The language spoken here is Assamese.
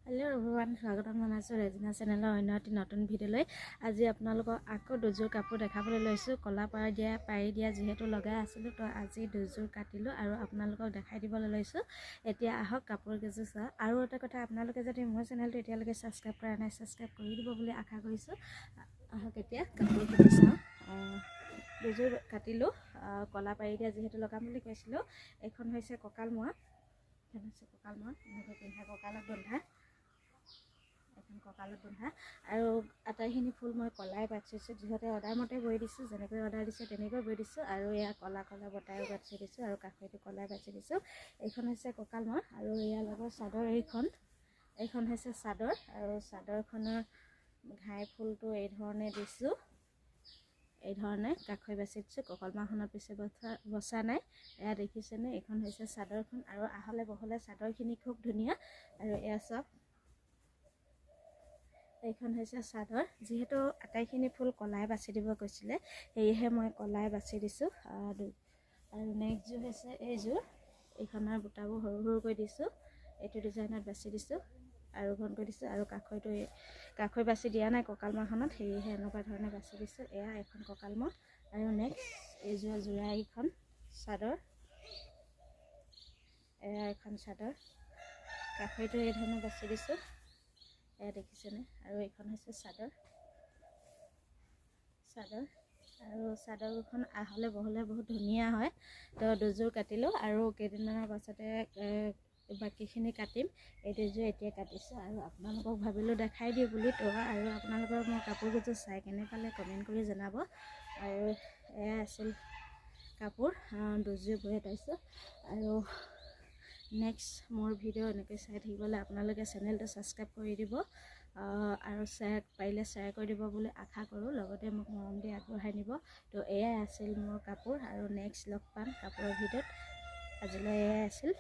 হেল্ল' এভৰিৱান, স্বাগতম জনাইছোঁ ৰেজিনা চেনেলৰ অন্য এটি নতুন ভিডিঅ'লৈ। আজি আপোনালোকক আকৌ দুযোৰ কাপোৰ দেখাবলৈ লৈছোঁ। কলা পাৰি দিয়া যিহেতু লগাই আছিলোঁ, তো আজি দুযোৰ কাটিলোঁ আৰু আপোনালোকক দেখাই দিবলৈ লৈছোঁ। এতিয়া আহক কাপোৰ কেইযোৰ চাওঁ। আৰু এটা কথা, আপোনালোকে যদি মোৰ চেনেলটো এতিয়ালৈকে ছাবস্ক্ৰাইব কৰা নাই, ছাবস্ক্ৰাইব কৰি দিব বুলি আশা কৰিছোঁ। আহক এতিয়া কাপোৰখিনি চাওঁ। দুযোৰ কাটিলোঁ, কলা পাৰি দিয়া যিহেতু লগাম বুলি কৈছিলোঁ। এইখন হৈছে কঁকাল মৰা, এনেকৈ পিন্ধা কঁকালত বন্ধা, এখন কঁকালত বন্ধা আৰু আটাইখিনি ফুল মই কলাই বাচিছোঁ। যিহেতু অৰ্ডাৰ মতে বৈ দিছোঁ, যেনেকৈ অৰ্ডাৰ দিছোঁ তেনেকৈ বৈ দিছোঁ। আৰু এয়া কলা বটাইও বাচি দিছোঁ আৰু কাষৈটো কলাই বাচি দিছোঁ। এইখন হৈছে কঁকাল মৰা আৰু ইয়াৰ লগত চাদৰ এইখন হৈছে চাদৰ আৰু চাদৰখনৰ ঘাই ফুলটো এই ধৰণে দিছোঁ। এই ধৰণে কাষৈ বাচি দিছোঁ। কঁকালমাখনত পিছে বচা নাই, এয়া দেখিছেনে? এইখন হৈছে চাদৰখন আৰু আহলে বহলে চাদৰখিনি খুব ধুনীয়া। আৰু এয়া চাওক, এইখন হৈছে চাদৰ। যিহেতু আটাইখিনি ফুল কলাই বাছি দিব কৈছিলে, সেয়েহে মই কলাই বাছি দিছোঁ। আৰু নেক্সটযোৰ হৈছে এইযোৰ। এইখনৰ বুটাবোৰ সৰু সৰুকৈ দিছোঁ, এইটো ডিজাইনত বাছি দিছোঁ আৰু ঘন কৰি দিছোঁ। আৰু কাষৈ বাছি দিয়া নাই কঁকালমাখনত, সেয়েহে এনেকুৱা ধৰণে বাছি দিছোঁ। এয়া এখন কঁকালমৰা আৰু নেক্সট এইযোৰ যোৰা এইখন চাদৰ। এয়া এখন চাদৰ, কাষৈটো এই ধৰণে বাছি দিছোঁ, এয়া দেখিছেনে? আৰু এইখন হৈছে চাদৰ আৰু চাদৰখন আহলে বহলে বহুত ধুনীয়া হয়। তো দুযোৰ কাটিলোঁ আৰু কেইদিনমানৰ পাছতে বাকীখিনি কাটিম। এই দুযোৰ এতিয়া কাটিছোঁ আৰু আপোনালোকক ভাবিলোঁ দেখাই দিওঁ বুলি। তো আৰু আপোনালোকৰ মোৰ কাপোৰ কেইযোৰ চাই কেনে পালে কমেণ্ট কৰি জনাব। আৰু এয়া আছিল কাপোৰ, দুযোৰ বৈ পাইছোঁ। আৰু নেক্সট মোৰ ভিডিঅ' এনেকৈ চাই থাকিবলৈ আপোনালোকে চেনেলটো ছাবস্ক্ৰাইব কৰি দিব আৰু পাৰিলে শ্বেয়াৰ কৰি দিব বুলি আশা কৰোঁ। লগতে মোক মৰম দি আগবঢ়াই নিব। তো এয়াই আছিল মোৰ কাপোৰ আৰু নেক্সট লগ পাম কাপোৰৰ ভিডিঅ'ত। আজিলৈ এয়াই আছিল।